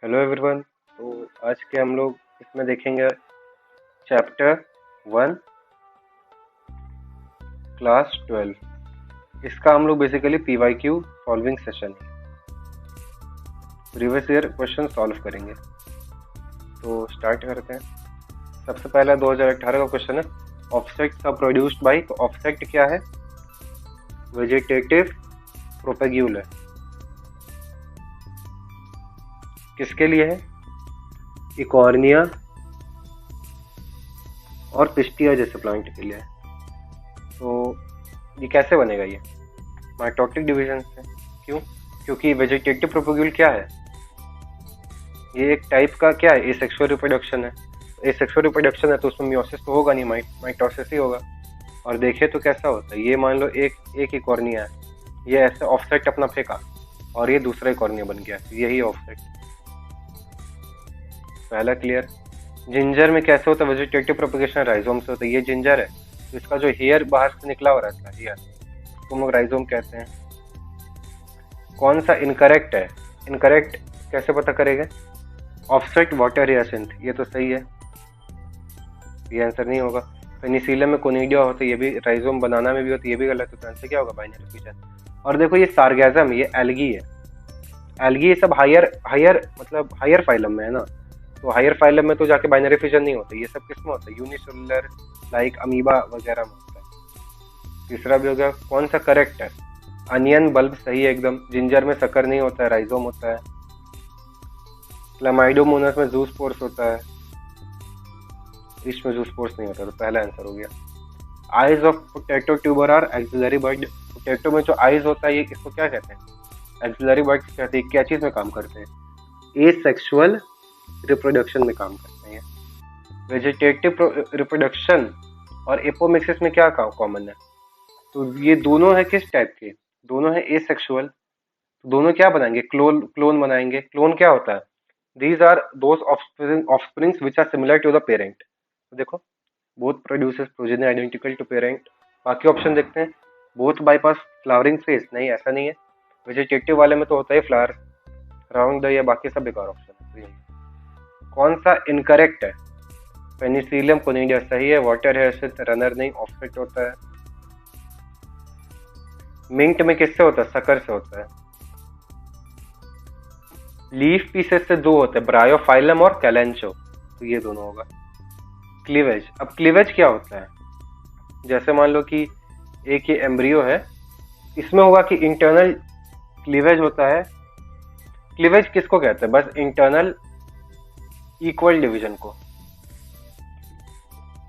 Hello everyone. तो आज के हम लोग इसमें देखेंगे चैप्टर 1 क्लास 12। इसका हम लोग basically PYQ solving session previous year question solve करेंगे। तो स्टार्ट करते हैं। सबसे पहला 2018 का क्वेश्चन है, ऑफसेट्स आर प्रोड्यूस्ड बाय। तो ऑफसेट क्या है? वेजिटेटिव प्रोपेग्यूल है। किसके लिए है? इकॉर्निया और पिस्टिया जैसे प्लांट के लिए है। तो ये कैसे बनेगा? ये माइटोटिक डिवीजन से। क्यों? क्योंकि वेजिटेटिव प्रोपेग्यूल क्या है? ये एक टाइप का क्या है? एसेक्सुअल रिप्रोडक्शन है। एसेक्सुअल रिप्रोडक्शन है तो उसमें मियोसिस तो होगा नहीं, माइटोसिस ही होगा। और देखे तो कैसा होता है, ये मान लो एक इकॉर्निया है, ये ऐसे ऑफसेट अपना फेंका और ये दूसरा इकॉर्निया बन गया, यही ऑफसेट। पहला क्लियर। जिंजर में कैसे होता है वेजिटेटिव प्रोपेगेशन? राइजोम से होता है। ये जिंजर है तो इसका जो हेयर बाहर से निकला हो रहता है, हेयर, तो हम लोग राइजोम कहते हैं। कौन सा इनकरेक्ट है? इनकरेक्ट कैसे पता करेंगे? ऑफसेट वाटर हियासिंथ, ये तो सही है, ये आंसर नहीं होगा। पेनिसिलियम में कोनिडिया होता है, ये भी राइजोम बनाना में भी होता है, ये भी गलत होता है। आंसर क्या होगा? Binary fission. और देखो ये सार्गेजम, ये एल्गी है। एल्गी ये सब हायर मतलब हायर फाइलम में है ना, तो हायर फाइलम में तो जाके बाइनरी फिजन नहीं होता। ये सब किसमें होता है? यूनिसेलुलर लाइक अमीबा वगैरह में होता है। तीसरा भी हो गया। कौन सा करेक्ट है? अनियन बल्ब सही है एकदम। जिंजर में शक्कर नहीं होता है, राइजोम होता है। क्लामाइडोमोनास में जूस्पोर्स होता है, इसमें जूस्पोर्स नहीं होता, तो पहला आंसर हो गया। Eyes of potato tuber are axillary bud. Potato में जो आइज होता है ये इसको क्या कहते हैं? एक्सिलरी बर्ड कहते हैं। क्या चीज में काम करते हैं? एसेक्सुअल रिप्रोडक्शन में काम करते हैं। वेजिटेटिव रिप्रोडक्शन और एपोमिक्सिस में क्या कॉमन है? तो ये दोनों है किस टाइप के? दोनों है एसेक्सुअल। तो दोनों क्या बनाएंगे? क्लोन बनाएंगे। क्लोन क्या होता है? These are those offsprings which are similar to the parent. तो देखो, both produces progeny identical to parent. बाकी ऑप्शन देखते हैं। बोथ बाईपास फ्लावरिंग फेज, नहीं ऐसा नहीं है। वेजिटेटिव वाले में तो होता है फ्लावर राउंड द, या बाकी सब बेकार ऑप्शन है। कौन सा इनकरेक्ट है? पेनिसिलियम कोनिडिया सही है। वाटर हियासिंथ रनर नहीं, ऑफसेट होता है। मिंट में किससे होता है? शक्कर से होता है। लीफ पीसेस से दो होते हैं, ब्रायोफाइलम और कैलेंचो, तो ये दोनों होगा। क्लीवेज। अब क्लीवेज क्या होता है? जैसे मान लो कि एक ये एम्ब्रियो है, इसमें होगा कि इंटरनल क्लीवेज होता है। क्लीवेज किसको कहते हैं? बस इंटरनल इक्वल डिवीजन को।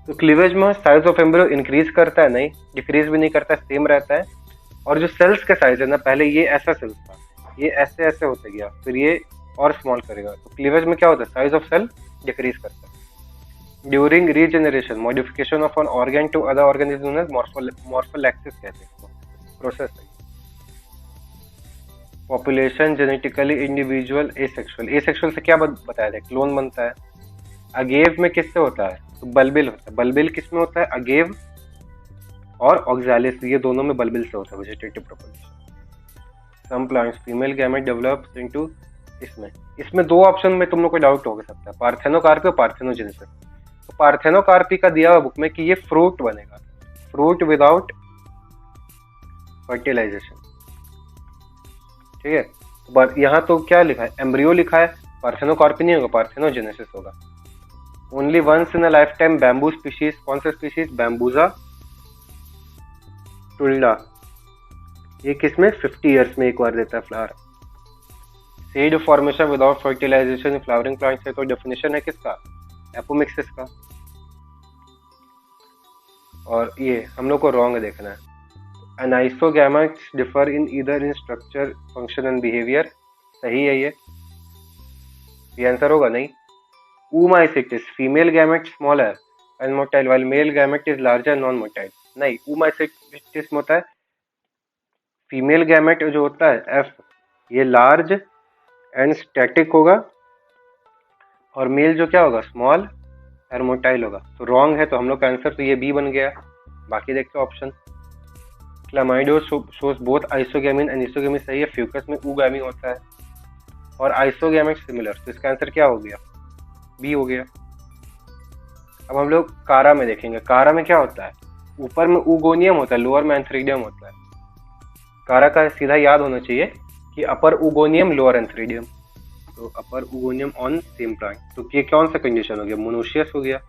तो क्लीवेज में साइज ऑफ एम्ब्रियो इंक्रीज करता है? नहीं, डिक्रीज भी नहीं करता है, सेम रहता है। और जो सेल्स का साइज है ना, पहले ये ऐसा सेल्स था, ये ऐसे ऐसे होते गया, फिर ये और स्मॉल करेगा। तो क्लीवेज में क्या होता है? साइज ऑफ सेल डिक्रीज करता है। During regeneration modification of an organ to other organ is known as morphallaxis कहते हैं इसको, प्रोसेस है। Population genetically individual asexual. Asexual से क्या बताया जाए? क्लोन बनता है। अगेव में किससे होता है? तो बल्बिल होता है। बल्बिल किस में होता है? अगेव और ऑक्सालिस, ये दोनों में बल्बिल से होता है vegetative propagation. Some plants female gamete develops into. इसमें दो ऑप्शन में तुम लोग को डाउट हो सकता है, पार्थेनोकार्पी और पार्थेनोजेनेसिस। तो पार्थेनोकार्पी का दिया हुआ बुक में कि ये फ्रूट बनेगा, फ्रूट विदाउट फर्टिलाइजेशन, ठीक है। पर यहाँ तो क्या लिखा है? एम्ब्रियो लिखा है, पार्थेनोकार्पी नहीं होगा, पार्थेनोजेनेसिस होगा। Only once in a lifetime bamboo species. कौन सा स्पीशीज? बैम्बूजा टुल्डा। ये किसमें? 50 ईयर्स में एक बार देता है flower. Seed formation without fertilization flowering plants है, तो डेफिनेशन है किसका? एपोमिक्सिस का। और ये हम लोग को रॉन्ग देखना है। Anisogametes differ in either in structure, function and behaviour, सही है ये आंसर होगा। नहीं। oomacytes, female gamete smaller and motile while male gamete is larger non motile. नहीं, oomacytes में होता है फीमेल गैमेट जो होता है एफ, ये लार्ज एंड स्टैटिक होगा, और मेल जो क्या होगा? स्मॉल और मोटाइल होगा। तो रॉन्ग है, तो हम लोग का आंसर तो ये बी बन गया। बाकी देखते हैं option. Chlamydo shows both isogamy and isogamy, सही है। फ्यूकस में ऊगैमी होता है। और आइसोगैमिक सिमिलर, तो इसका आंसर क्या हो गया? बी हो गया। अब हम लोग कारा में देखेंगे। कारा में क्या होता है? ऊपर में उगोनियम होता है, लोअर में एंथ्रीडियम होता है। कारा का सीधा याद होना चाहिए कि अपर उगोनियम लोअर एंथ्रीडियम, तो अपर उगोनियम ऑन सेम प्लांट। तो ये कौन सा कंडीशन हो गया? मोनोशियस हो गया।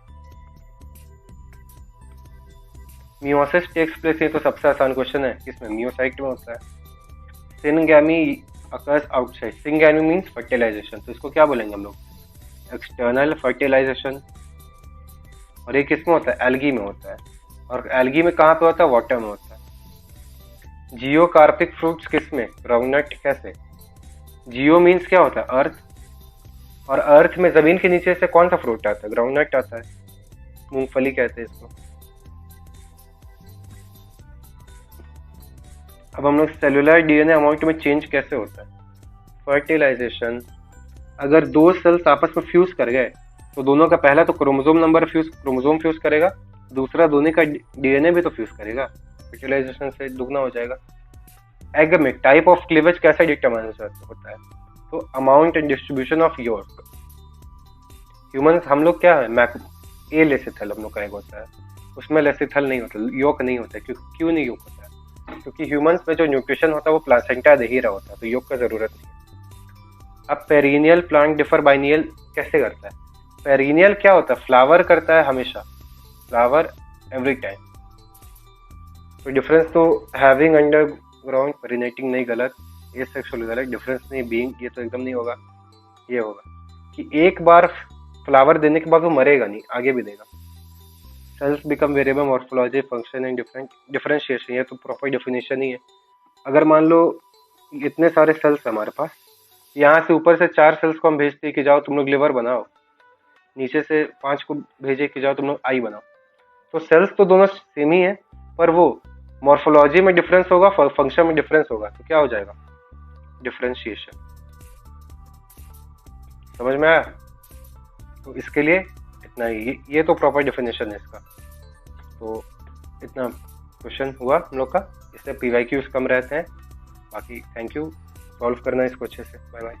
मियोसिस टेक्स प्लेस, ये तो सबसे आसान क्वेश्चन है, किसमें? मियोसाइट में होता है। Syngamy occurs outside, syngamy means fertilization, तो इसको क्या बोलेंगे हम लोग? External fertilization. और ये किसमें होता है? एल्गी में होता है। और एल्गी में कहाँ पे होता है? वाटर में होता है। जियोकार्पिक फ्रूट्स किसमें? ग्राउंडनट। कैसे? जियो मीन्स क्या होता है? अर्थ, और अर्थ में जमीन के नीचे से कौन सा फ्रूट आता है? ग्राउंडनट आता है, मूंगफली कहते हैं इसको। अब हम लोग सेलुलर डीएनए अमाउंट में चेंज कैसे होता है? फर्टिलाइजेशन। अगर दो सेल्स आपस में फ्यूज कर गए तो दोनों का पहला तो क्रोमोसोम फ्यूज करेगा, दूसरा दोनों का डीएनए भी तो फ्यूज करेगा, फर्टिलाइजेशन से दुगना हो जाएगा। एग में टाइप ऑफ क्लीवेज कैसे डिटरमाइन होता है? तो amount and distribution of yolk. Humans हम लोग क्या है? ए लेसिथल हम लोग का एग होता है, उसमें लेसिथल नहीं होता, योक नहीं होता। क्यों नहीं योक होता है? क्योंकि ह्यूमंस में जो न्यूट्रिशन होता है वो प्लासेंटा दे ही रहा होता है, तो योग का जरूरत नहीं है। अब पेरिनियल प्लांट डिफर बाइनियल कैसे करता है? पेरिनियल क्या होता है? फ्लावर करता है हमेशा, फ्लावर एवरी टाइम। तो डिफरेंस तो हैविंग अंडरग्राउंड पेरिनेटिंग नहीं, गलत। एसेक्सुअल गलत, डिफरेंस नहीं। बीइंग ये तो एकदम नहीं होगा। ये होगा कि एक बार फ्लावर देने के बाद वो मरेगा नहीं, आगे भी देगा। Sales become variable, morphology, function and differentiation, ये तो प्रॉपर डेफिनेशन ही है। अगर मान लो इतने सारे सेल्स है हमारे पास, यहाँ से ऊपर से 4 सेल्स को हम भेजते हैं कि जाओ तुम लोग लिवर बनाओ, नीचे से 5 को भेजे कि जाओ तुम लोग आई बनाओ, तो सेल्स तो दोनों सेम ही है, पर वो मॉर्फोलॉजी में डिफरेंस होगा, फंक्शन में डिफरेंस होगा, तो क्या हो जाएगा? डिफरेंशिएशन। समझ में आया? तो इसके लिए इतना ही, ये तो प्रॉपर डेफिनेशन है इसका। तो इतना क्वेश्चन हुआ हम लोग का, इससे पीवाईक्यूज कम रहते हैं। बाकी थैंक यू, सॉल्व करना इसको अच्छे से। Bye bye.